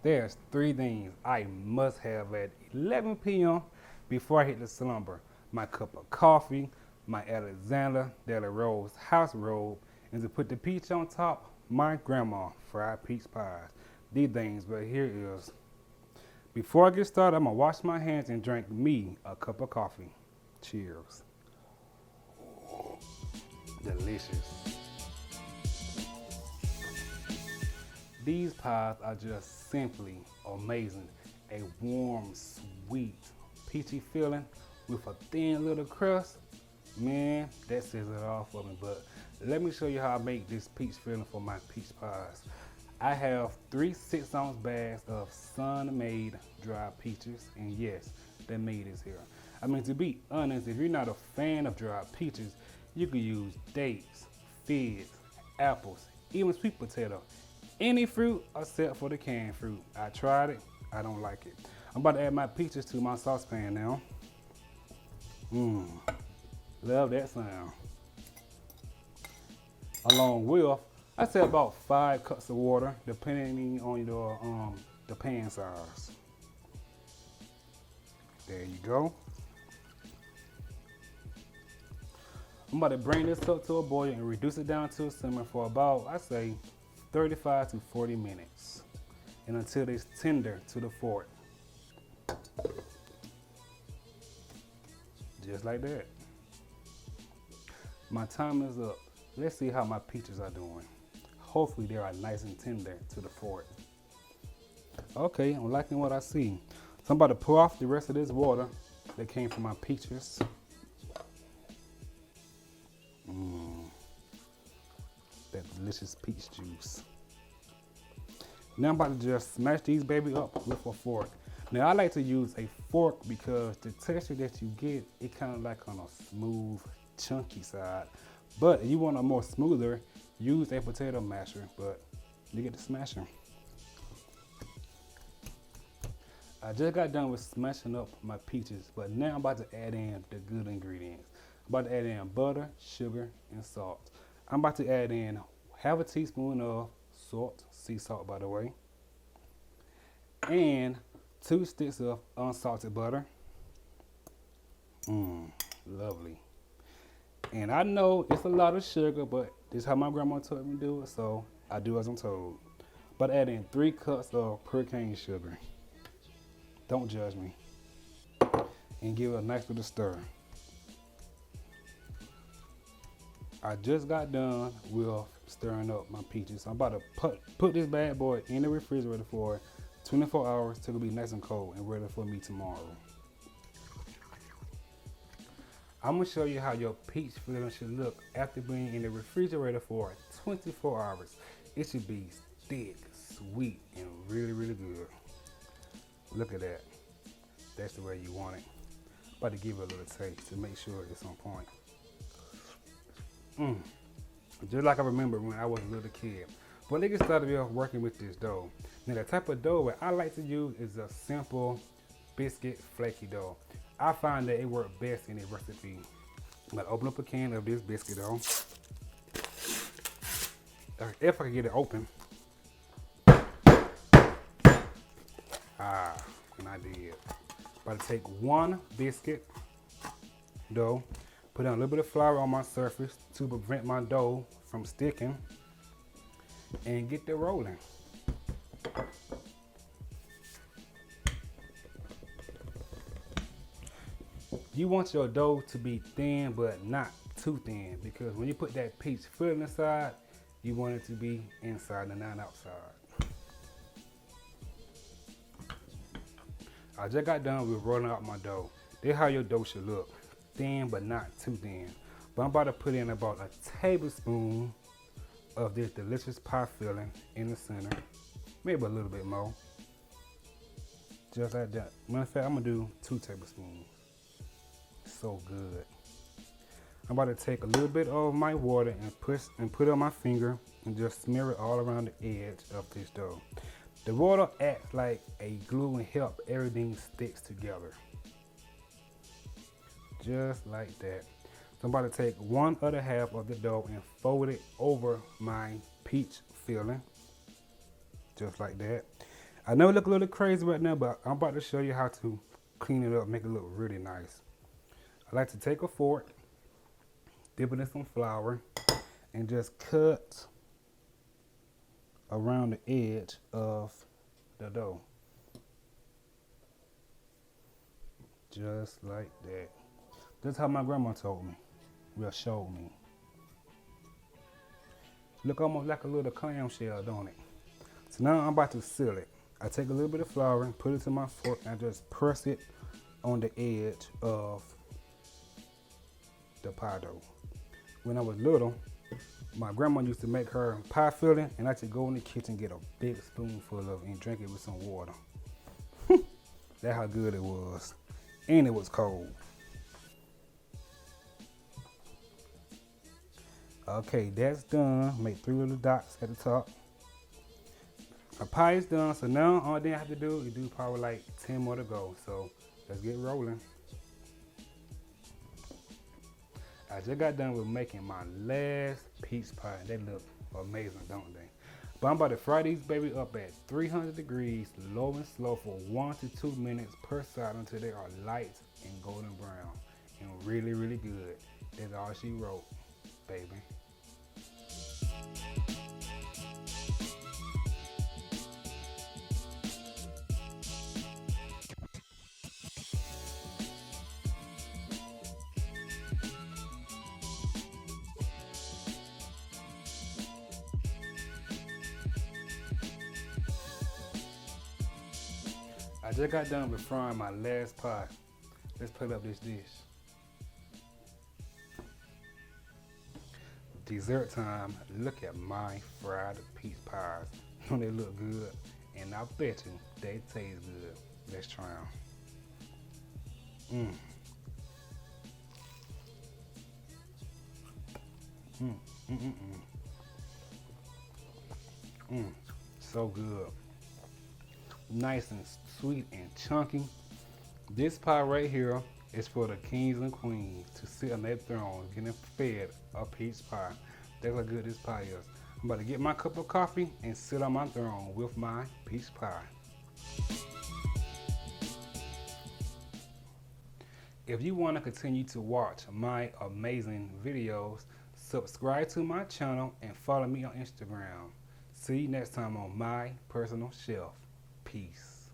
There's three things I must have at 11 p.m. before I hit the slumber. My cup of coffee, my Alexander Deli Rose house robe, and to put the peach on top, my grandma fried peach pies. These things, but here is. Before I get started, I'm gonna wash my hands and drink me a cup of coffee. Cheers. Delicious. These pies are just simply amazing. A warm, sweet, peachy feeling with a thin little crust. Man, that says it all for me. But let me show you how I make this peach filling for my peach pies. I have 3 6-ounce bags of sun-made dried peaches, and yes, the made is here. I mean, to be honest, if you're not a fan of dried peaches, you can use dates, figs, apples, even sweet potato. Any fruit except for the canned fruit. I tried it, I don't like it. I'm about to add my peaches to my saucepan now. Love that sound. Along with, I say about 5 cups of water, depending on the pan size. There you go. I'm about to bring this up to a boil and reduce it down to a simmer for about, I say, 35 to 40 minutes, and until it's tender to the fork. Just like that. My time is up. Let's see how my peaches are doing. Hopefully they are nice and tender to the fork. Okay, I'm liking what I see. So I'm about to pour off the rest of this water that came from my peaches. That delicious peach juice. Now I'm about to just smash these baby up with a fork. Now I like to use a fork because the texture that you get, it kind of like on a smooth, chunky side. But if you want a more smoother, use a potato masher, but you get the smasher. I just got done with smashing up my peaches, but now I'm about to add in the good ingredients. I'm about to add in butter, sugar, and salt. I'm about to add in half a teaspoon of salt, sea salt by the way, and 2 sticks of unsalted butter. Lovely. And I know it's a lot of sugar, but this is how my grandma told me to do it, so I do as I'm told. But add in 3 cups of pure cane sugar. Don't judge me. And give it a nice little stir. I just got done with stirring up my peaches. So I'm about to put this bad boy in the refrigerator for 24 hours till it'll be nice and cold and ready for me tomorrow. I'm gonna show you how your peach filling should look after being in the refrigerator for 24 hours. It should be thick, sweet, and really, really good. Look at that. That's the way you want it. About to give it a little taste to make sure it's on point. Just like I remember when I was a little kid. But let's get started off working with this dough. Now the type of dough that I like to use is a simple biscuit flaky dough. I find that it works best in a recipe. I'm gonna open up a can of this biscuit dough. If I can get it open. And I did. About to take 1 biscuit dough, put down a little bit of flour on my surface to prevent my dough from sticking, and get it rolling. You want your dough to be thin, but not too thin, because when you put that peach filling inside, you want it to be inside and not outside. I just got done with rolling out my dough. This is how your dough should look. Thin, but not too thin. But I'm about to put in about a tablespoon of this delicious pie filling in the center. Maybe a little bit more. Just like that. Matter of fact, I'm gonna do 2 tablespoons. So good. I'm about to take a little bit of my water and put it on my finger and just smear it all around the edge of this dough. The water acts like a glue and help everything sticks together. Just like that. So I'm about to take 1/2 of the dough and fold it over my peach filling. Just like that. I know it look a little crazy right now, but I'm about to show you how to clean it up, make it look really nice. I like to take a fork, dip it in some flour, and just cut around the edge of the dough. Just like that. That's how my grandma told me. Well, showed me. Look almost like a little clamshell, don't it? So now I'm about to seal it. I take a little bit of flour and put it to my fork and I just press it on the edge of the pie dough. When I was little, my grandma used to make her pie filling, and I used to go in the kitchen, get a big spoonful of it and drink it with some water. That's how good it was. And it was cold. Okay, that's done. Make 3 little dots at the top. My pie is done, so now all I have to do is do probably like 10 more to go. So let's get rolling. I just got done with making my last peach pie. They look amazing, don't they? But I'm about to fry these baby up at 300 degrees, low and slow for 1 to 2 minutes per side until they are light and golden brown and really, really good. That's all she wrote, baby. I just got done with frying my last pie. Let's put up this dish. Dessert time. Look at my fried peach pies. Don't they look good? And I bet you they taste good. Let's try them. So good. Nice and sweet and chunky. This pie right here is for the kings and queens to sit on their throne getting fed a peach pie. That's how good this pie is. I'm about to get my cup of coffee and sit on my throne with my peach pie. If you want to continue to watch my amazing videos, subscribe to my channel and follow me on Instagram. See you next time on My Personal Chef. Peace.